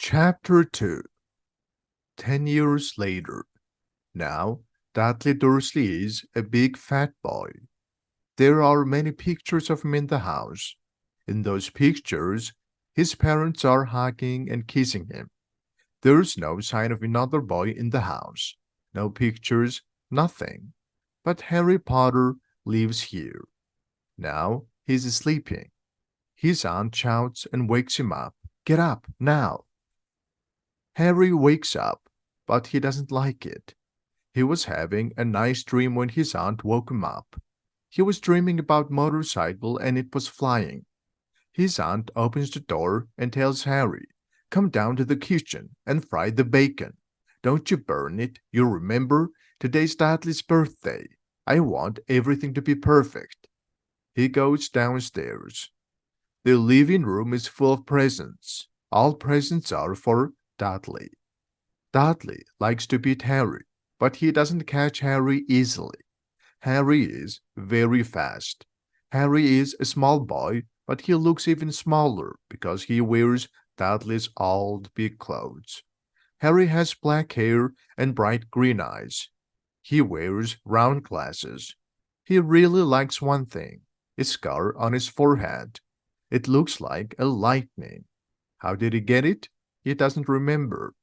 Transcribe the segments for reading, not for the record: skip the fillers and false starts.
Chapter 2 10 years later. Now, Dudley Dursley is a big fat boy. There are many pictures of him in the house. In those pictures, his parents are hugging and kissing him. There's no sign of another boy in the house. No pictures, nothing. But Harry Potter lives here. Now he's sleeping. His aunt shouts and wakes him up. Get up, now! Harry wakes up, but he doesn't like it. He was having a nice dream when his aunt woke him up. He was dreaming about motorcycle and it was flying. His aunt opens the door and tells Harry, "Come down to the kitchen and fry the bacon. Don't you burn it, you remember? Today's Dudley's birthday. I want everything to be perfect." He goes downstairs. The living room is full of presents. All presents are for Dudley. Dudley likes to beat Harry, but he doesn't catch Harry easily. Harry is very fast. Harry is a small boy, but he looks even smaller because he wears Dudley's old big clothes. Harry has black hair and bright green eyes. He wears round glasses. He really likes one thing, a scar on his forehead. It looks like a lightning. How did he get it? He doesn't remember.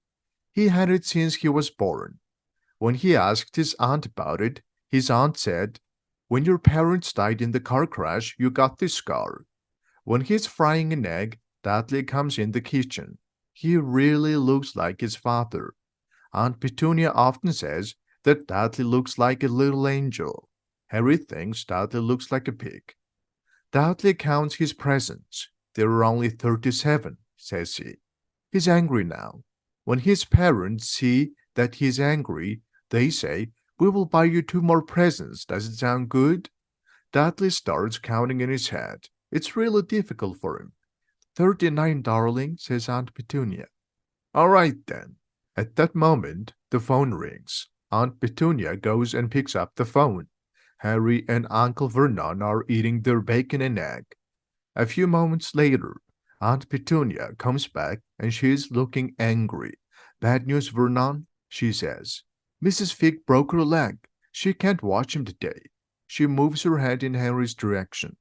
He had it since he was born. When he asked his aunt about it, his aunt said, "When your parents died in the car crash, you got this scar." When he's frying an egg, Dudley comes in the kitchen. He really looks like his father. Aunt Petunia often says that Dudley looks like a little angel. Harry thinks Dudley looks like a pig. Dudley counts his presents. There are only 37, says he. He's angry now. When his parents see that he's angry, they say, "We will buy you 2 more presents. Does it sound good?" Dudley starts counting in his head. It's really difficult for him. 39, darling, says Aunt Petunia. All right, then. At that moment, the phone rings. Aunt Petunia goes and picks up the phone. Harry and Uncle Vernon are eating their bacon and egg. A few moments later, Aunt Petunia comes back and she is looking angry. "Bad news, Vernon," she says. "Mrs. Fig broke her leg. She can't watch him today." She moves her head in Harry's direction.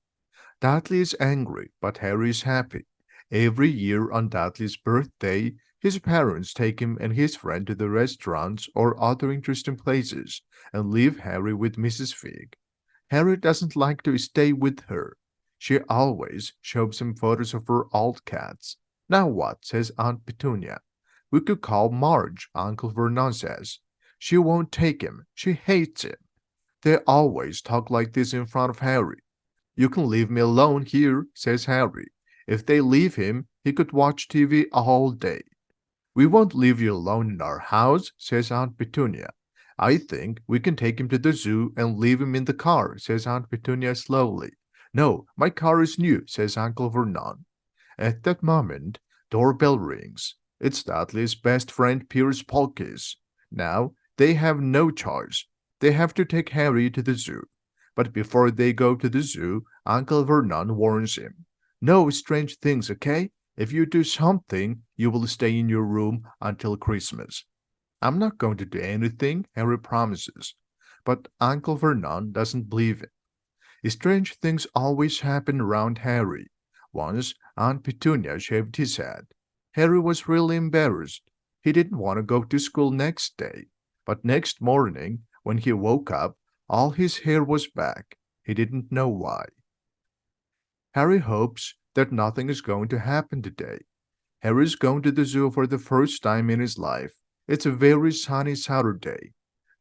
Dudley is angry, but Harry is happy. Every year on Dudley's birthday, his parents take him and his friend to the restaurants or other interesting places and leave Harry with Mrs. Fig. Harry doesn't like to stay with her. She always shows him photos of her old cats. "Now what?" says Aunt Petunia. "We could call Marge," Uncle Vernon says. "She won't take him. She hates him." They always talk like this in front of Harry. "You can leave me alone here," says Harry. "If they leave him, he could watch TV all day." "We won't leave you alone in our house," says Aunt Petunia. "I think we can take him to the zoo and leave him in the car," says Aunt Petunia slowly. "No, my car is new," says Uncle Vernon. At that moment, doorbell rings. It's Dudley's best friend Pierce Polkiss. Now, they have no choice. They have to take Harry to the zoo. But before they go to the zoo, Uncle Vernon warns him. "No strange things, okay? If you do something, you will stay in your room until Christmas." "I'm not going to do anything," Harry promises. But Uncle Vernon doesn't believe it. Strange things always happen around Harry. Once, Aunt Petunia shaved his head. Harry was really embarrassed. He didn't want to go to school next day. But next morning, when he woke up, all his hair was back. He didn't know why. Harry hopes that nothing is going to happen today. Harry is going to the zoo for the first time in his life. It's a very sunny Saturday.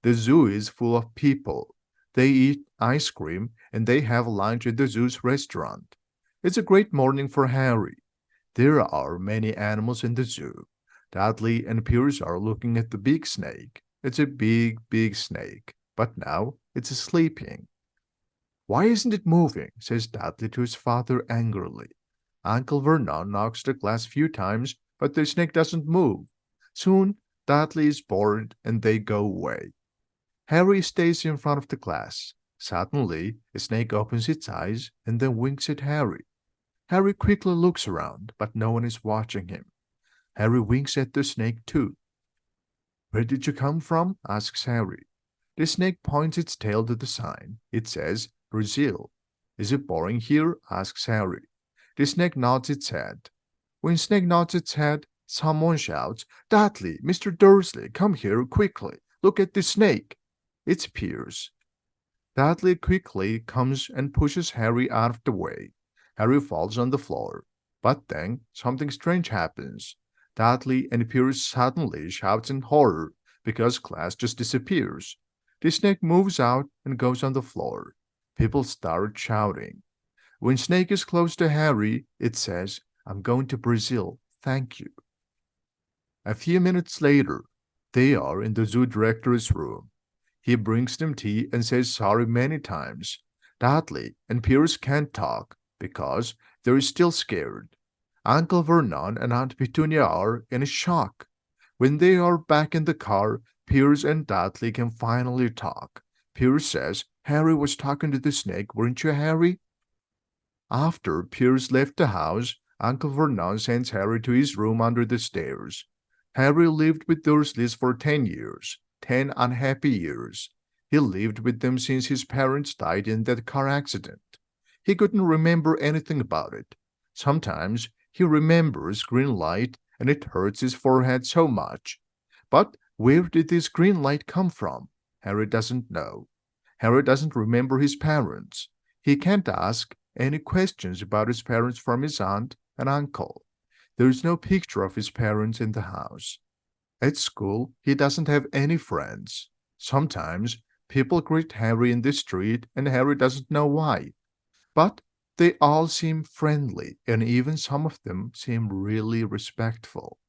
The zoo is full of people. They eat ice cream and they have lunch at the zoo's restaurant. It's a great morning for Harry. There are many animals in the zoo. Dudley and Pierce are looking at the big snake. It's a big, big snake, but now it's sleeping. "Why isn't it moving?" says Dudley to his father angrily. Uncle Vernon knocks the glass a few times, but the snake doesn't move. Soon, Dudley is bored and they go away. Harry stays in front of the glass. Suddenly, a snake opens its eyes and then winks at Harry. Harry quickly looks around, but no one is watching him. Harry winks at the snake too. Where did you come from? Asks Harry. The snake points its tail to the sign. It says, Brazil. Is it boring here? Asks Harry. The snake nods its head. When Snake nods its head, someone shouts, Dudley, Mr. Dursley, come here quickly. Look at the snake. It's Piers. Dudley quickly comes and pushes Harry out of the way. Harry falls on the floor. But then something strange happens. Dudley and Piers suddenly shouts in horror because Class just disappears. The snake moves out and goes on the floor. People start shouting. When Snake is close to Harry, it says, I'm going to Brazil, thank you. A few minutes later, they are in the zoo director's room. He brings them tea and says sorry many times. Dudley and Piers can't talk because they're still scared. Uncle Vernon and Aunt Petunia are in a shock. When they are back in the car, Piers and Dudley can finally talk. Piers says, Harry was talking to the snake, weren't you, Harry? After Piers left the house, Uncle Vernon sends Harry to his room under the stairs. Harry lived with Dursleys for 10 years, 10 unhappy years. He lived with them since his parents died in that car accident. He couldn't remember anything about it. Sometimes he remembers green light and it hurts his forehead so much. But where did this green light come from? Harry doesn't know. Harry doesn't remember his parents. He can't ask any questions about his parents from his aunt and uncle. There is no picture of his parents in the house. At school, he doesn't have any friends. Sometimes people greet Harry in the street and Harry doesn't know why. But they all seem friendly and even some of them seem really respectful.